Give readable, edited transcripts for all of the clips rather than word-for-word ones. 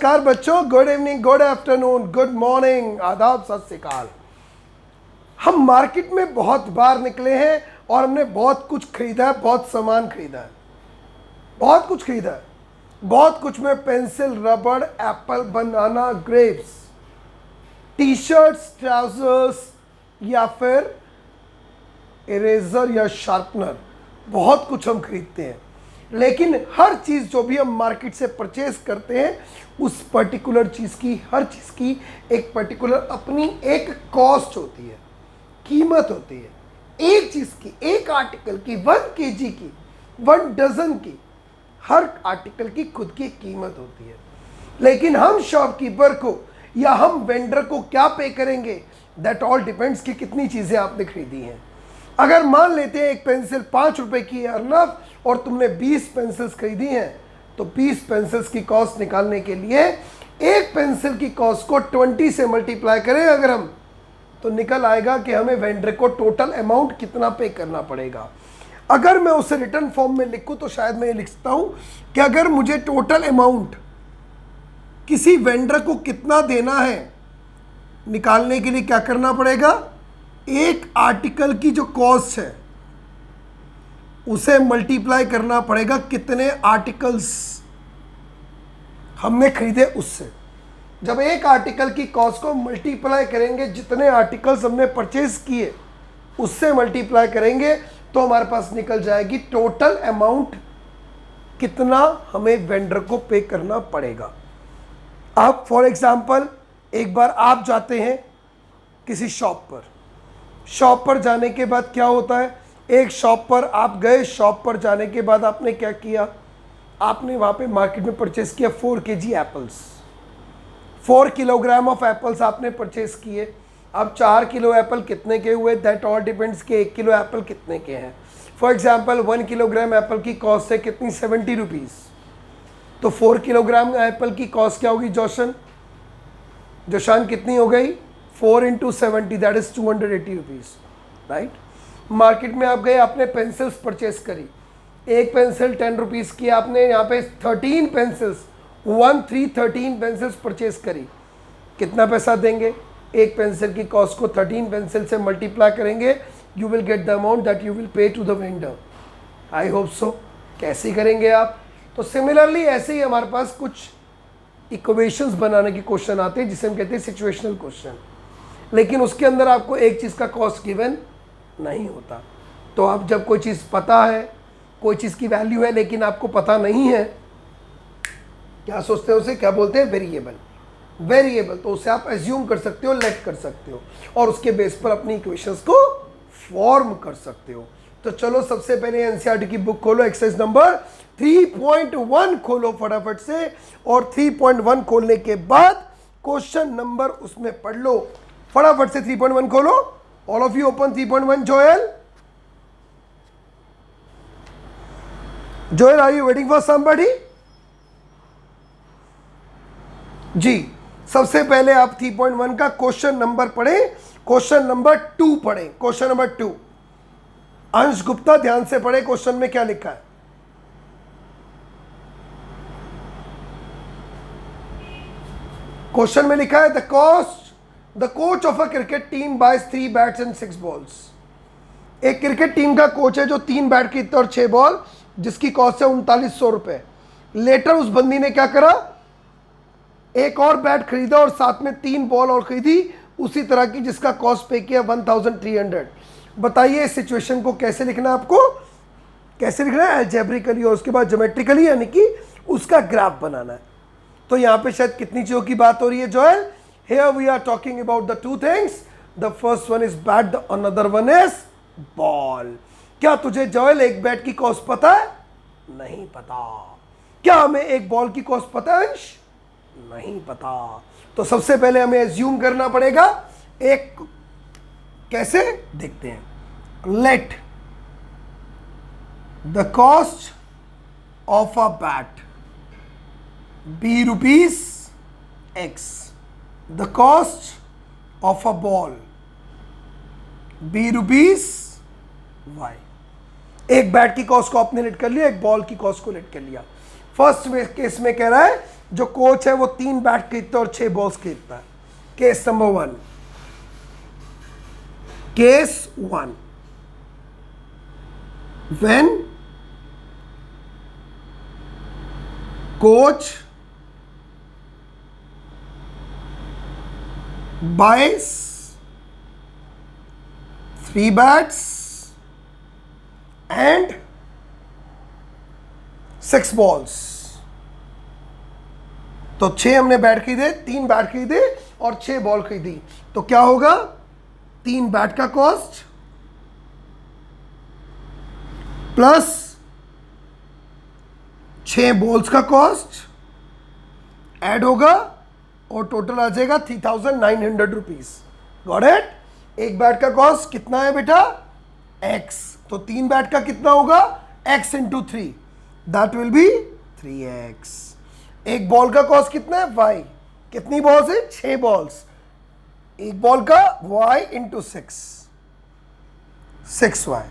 नमस्कार बच्चों, good evening, good afternoon, good morning, आदाब, सत श्री अकाल। हम मार्केट में बहुत बार निकले हैं और हमने बहुत कुछ खरीदा है, बहुत सामान खरीदा है, बहुत कुछ खरीदा है, बहुत कुछ में पेंसिल, रबड़, एप्पल, बनाना, ग्रेप्स, टी शर्ट्स, ट्राउजर्स या फिर इरेजर या शार्पनर, बहुत कुछ हम खरीदते हैं। लेकिन हर चीज़ जो भी हम मार्केट से परचेज करते हैं उस पर्टिकुलर चीज़ की, हर चीज़ की एक पर्टिकुलर अपनी एक कॉस्ट होती है, कीमत होती है। एक चीज़ की, एक आर्टिकल की, 1 kg की, 1 डजन की, हर आर्टिकल की खुद की कीमत होती है। लेकिन हम शॉपकीपर को या हम वेंडर को क्या पे करेंगे, दैट ऑल डिपेंड्स कि कितनी चीज़ें आपने खरीदी हैं। अगर मान लेते हैं एक पेंसिल 5 रुपए की है अर्नब और तुमने 20 पेंसिल्स खरीदी हैं, तो 20 पेंसिल्स की कॉस्ट निकालने के लिए एक पेंसिल की कॉस्ट को 20 से मल्टीप्लाई करें अगर हम, तो निकल आएगा कि हमें वेंडर को टोटल अमाउंट कितना पे करना पड़ेगा। अगर मैं उसे रिटर्न फॉर्म में लिखूं तो शायद मैं ये लिख सकता हूं कि अगर मुझे टोटल अमाउंट किसी वेंडर को कितना देना है निकालने के लिए क्या करना पड़ेगा, एक आर्टिकल की जो कॉस्ट है उसे मल्टीप्लाई करना पड़ेगा कितने आर्टिकल्स हमने खरीदे उससे। जब एक आर्टिकल की कॉस्ट को मल्टीप्लाई करेंगे जितने आर्टिकल्स हमने परचेज किए उससे मल्टीप्लाई करेंगे तो हमारे पास निकल जाएगी टोटल अमाउंट कितना हमें वेंडर को पे करना पड़ेगा। अब फॉर एग्जांपल एक बार आप जाते हैं किसी शॉप पर जाने के बाद क्या होता है, एक शॉप पर आप गए, शॉप पर जाने के बाद आपने क्या किया, आपने वहाँ पे मार्केट में परचेस किया 4 kg apples, 4 kilogram of apples आपने परचेस किए। अब 4 किलो एप्पल कितने के हुए, दैट ऑल डिपेंड्स कि 1 किलो एप्पल कितने के हैं। फॉर एग्जांपल 1 किलोग्राम एप्पल की कॉस्ट है कितनी, 70 रुपीज़। तो 4 किलोग्राम एप्पल की कॉस्ट क्या होगी जोशान कितनी हो गई, 4 × 70 that is 280 rupees, right. Market में आप गए, आपने पेंसिल्स परचेस करी, एक पेंसिल 10 रुपीज़ की, आपने यहाँ पे 13 पेंसिल्स 13 पेंसिल्स परचेस करी, कितना पैसा देंगे, एक पेंसिल की कॉस्ट को 13 पेंसिल से मल्टीप्लाई करेंगे, you will get the amount that you will pay to the vendor. I hope so. कैसे करेंगे आप, तो सिमिलरली ऐसे ही हमारे पास कुछ इक्वेशंस बनाने के क्वेश्चन आते हैं जिसे हम कहते हैं सिचुएशनल क्वेश्चन, लेकिन उसके अंदर आपको एक चीज़ का कॉस्ट गिवन नहीं होता। तो आप जब कोई चीज़ पता है, कोई चीज़ की वैल्यू है लेकिन आपको पता नहीं है, क्या सोचते हो उसे, क्या बोलते हैं, वेरिएबल। तो उसे आप एज्यूम कर सकते हो, लेट कर सकते हो और उसके बेस पर अपनी इक्वेशंस को फॉर्म कर सकते हो। तो चलो सबसे पहले एनसीईआरटी की बुक खोलो, एक्सरसाइज नंबर 3.1 खोलो फटाफट से, और 3.1 खोलने के बाद क्वेश्चन नंबर उसमें पढ़ लो फटाफट से। 3.1 खोलो, all of you open 3.1। Joel are you waiting for somebody? जी, सबसे पहले आप 3.1 का क्वेश्चन नंबर पढ़ें, क्वेश्चन नंबर 2 पढ़ें, क्वेश्चन नंबर 2। अंश गुप्ता ध्यान से पढ़े, क्वेश्चन में क्या लिखा है। क्वेश्चन में लिखा है the coach of a cricket team buys 3 bats and 6 balls. एक क्रिकेट टीम का कोच है जो 3 बैट खरीदता और 6 बॉल, जिसकी कॉस्ट है 3900 रुपए। लेटर उस बंदी ने क्या करा, एक और बैट खरीदा और साथ में 3 बॉल और खरीदी उसी तरह की जिसका कॉस्ट पे किया 1300। बताइए इस सिचुएशन को कैसे लिखना है, आपको कैसे लिखना है, अलजेब्रिकली और उसके बाद ज्योमेट्रिकली, यानी कि उसका ग्राफ बनाना है। तो यहां पे शायद कितनी चीजों की बात हो रही है Joel, here we are talking about the 2 things, the first one is bat, the another one is ball। क्या तुझे जोएल एक बैट की कॉस्ट पता है, नहीं पता। क्या हमें एक बॉल की कॉस्ट पता है अंश, नहीं पता। तो सबसे पहले हमें एज्यूम करना पड़ेगा एक, कैसे देखते हैं, let the cost of a bat be rupees X, the cost of a ball be rupees Y. एक बैट की कॉस्ट को आपने लेट कर लिया, एक बॉल की कॉस्ट को लेट कर लिया। फर्स्ट केस में कह रहा है जो कोच है वो 3 बैट खरीदता है और 6 बॉल्स खरीदता है। Case number 1, case 1, when coach buys 3 bats and 6 balls। तो 6 हमने बैट खरीदे, 3 बैट खरीदे और 6 बॉल खरीदी, तो क्या होगा? 3 बैट का कॉस्ट प्लस 6 बॉल्स का कॉस्ट ऐड होगा और टोटल आ जाएगा 3,900 रुपीज। Got it? एक बैट का कॉस्ट कितना है बेटा? x। तो 3 बैट का कितना होगा? x into 3, that will B 3x। एक बॉल का कॉस्ट कितना है? y। कितनी बॉल्स है? 6 बॉल्स। एक बॉल का y इंटू 6, 6y,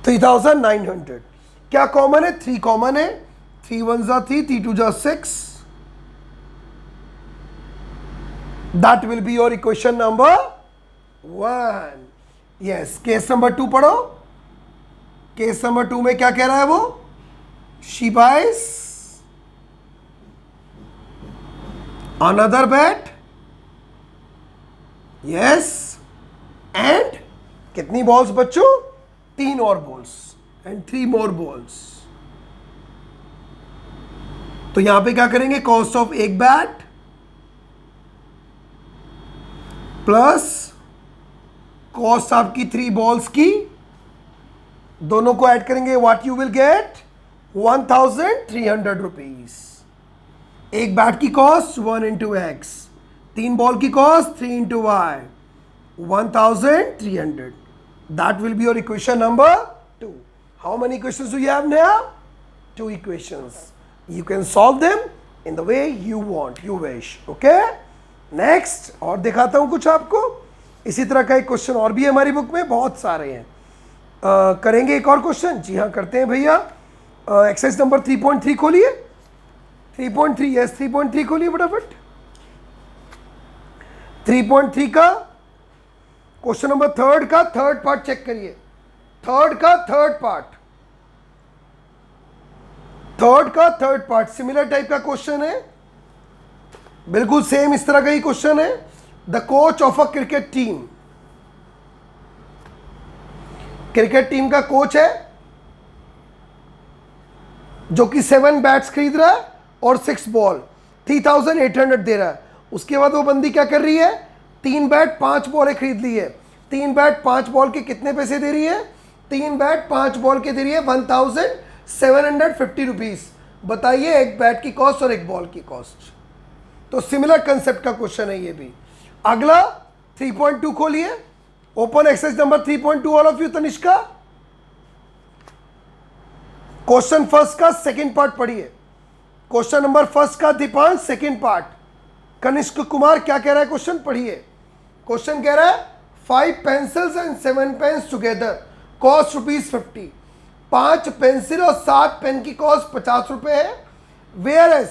3,900। क्या कॉमन है? 3 कॉमन है। 3 1 जा 3, 3 2 जा 6। That will be your equation number 1। Yes, case number 2 पढ़ो। केस नंबर 2 में क्या कह रहा है वो? She buys another bat, yes, and कितनी बॉल्स बच्चों? 3 और बॉल्स एंड 3 मोर बॉल्स। तो यहां पे क्या करेंगे? कॉस्ट ऑफ एक बैट प्लस कॉस्ट आपकी 3 बॉल्स की, दोनों को ऐड करेंगे, what you will get? 1,300 rupees. एक बैट की कॉस्ट 1 इंटू एक्स, 3 बॉल की cost 3 into Y, 1,300। That will be your equation number 2। How many equations do you have now? 2 equations. You can solve them in the way you want, you wish. Okay, next और दिखाता हूं कुछ आपको। इसी तरह का एक क्वेश्चन और भी है हमारी बुक में, बहुत सारे हैं। करेंगे एक और क्वेश्चन? जी हाँ, करते हैं भैया। एक्सरसाइज नंबर 3.3 खोलिए। 3.3, यस 3.3 खोलिए फटाफट। 3.3 का क्वेश्चन नंबर 3 का 3rd पार्ट चेक करिए। 3rd का 3rd पार्ट, 3rd का 3rd पार्ट सिमिलर टाइप का क्वेश्चन है, बिल्कुल सेम इस तरह का ही क्वेश्चन है। The coach of a cricket team, cricket team का कोच है जो कि 7 बैट्स खरीद रहा है और 6 बॉल, 3,800 दे रहा है। उसके बाद वो बंदी क्या कर रही है? 3 बैट 5 बॉलें खरीद ली है। 3 बैट 5 बॉल के कितने पैसे दे रही है? 3 बैट 5 बॉल के दे रही है 1,750 रुपीज। बताइए एक बैट की कॉस्ट और एक बॉल की कॉस्ट। तो सिमिलर कंसेप्ट का क्वेश्चन है ये भी। अगला 3.2 खोलिए, open exercise number 3.2 all of you. Tanishka, question first का सेकंड पार्ट पढ़िए। क्वेश्चन नंबर फर्स्ट का दीपांश सेकंड पार्ट। कनिष्क कुमार क्या कह रहा है? क्वेश्चन पढ़िए। क्वेश्चन कह रहा है 5 pencils and 7 pens together cost ₹50। 5 pencil और 7 पेन की कॉस्ट 50 रुपए है, वेयर एज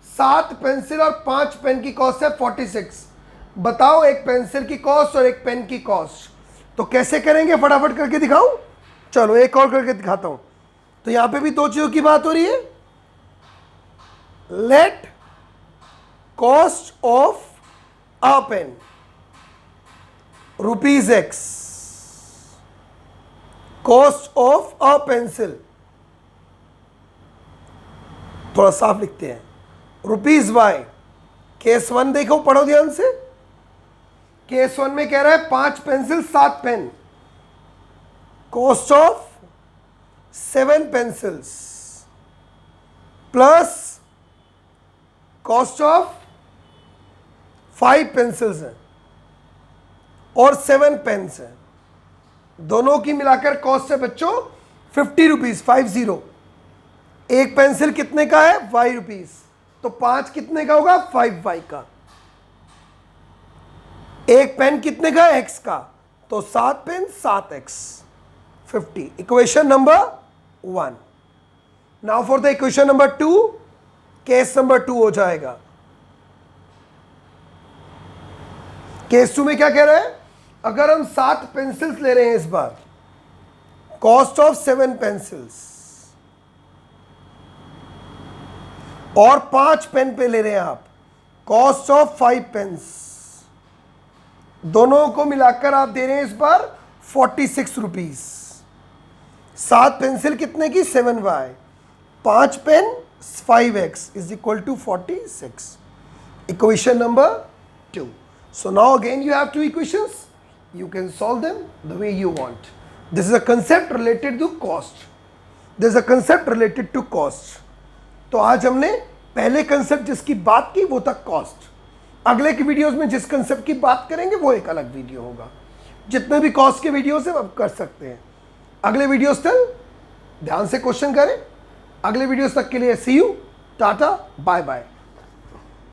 7 पेंसिल और 5 पेन की कॉस्ट है 46। बताओ एक पेंसिल की कॉस्ट और एक पेन की कॉस्ट। तो कैसे करेंगे? फटाफट करके दिखाऊं? चलो एक और करके दिखाता हूं। तो यहां पे भी 2 चीजों की बात हो रही है। Let cost of a pen ₹X, cost of a pencil, थोड़ा साफ लिखते हैं, ₹Y। केस 1 देखो, पढ़ो ध्यान से। केस 1 में कह रहा है 5 pencil 7 pen, cost of 7 pencils plus cost of 5 pencils है और 7 पेन्स है। दोनों की मिलाकर कॉस्ट है बच्चों ₹50, 50। एक पेंसिल कितने का है? ₹Y। तो 5 कितने का होगा? 5Y का। एक पेन कितने का है? X का। तो 7 pen 7X, 50। Equation number 1। Now for the equation number 2, case number 2 हो जाएगा। केस 2 में क्या कह रहा है, अगर हम 7 पेंसिल्स ले रहे हैं इस बार, कॉस्ट ऑफ 7 पेंसिल्स, और 5 पेन पे ले रहे हैं आप, कॉस्ट ऑफ 5 पेन्स, दोनों को मिलाकर आप दे रहे हैं इस बार 46 रुपीज। 7 पेंसिल कितने की, 7y, 5 pen 5x is equal to 46। Equation number 2। So now again you have 2 equations. You can solve them the way you want. This is a concept related to cost. This is a concept related to cost. तो आज हमने पहले concept जिसकी बात की वो था cost. अगले की वीडियोस में जिस कंसेप्ट की बात करेंगे वो एक अलग वीडियो होगा। जितने भी कॉस्ट के वीडियोस हैं आप कर सकते हैं। अगले वीडियोस तक ध्यान से क्वेश्चन करें। अगले वीडियोस तक के लिए सी यू, टाटा, बाय बाय।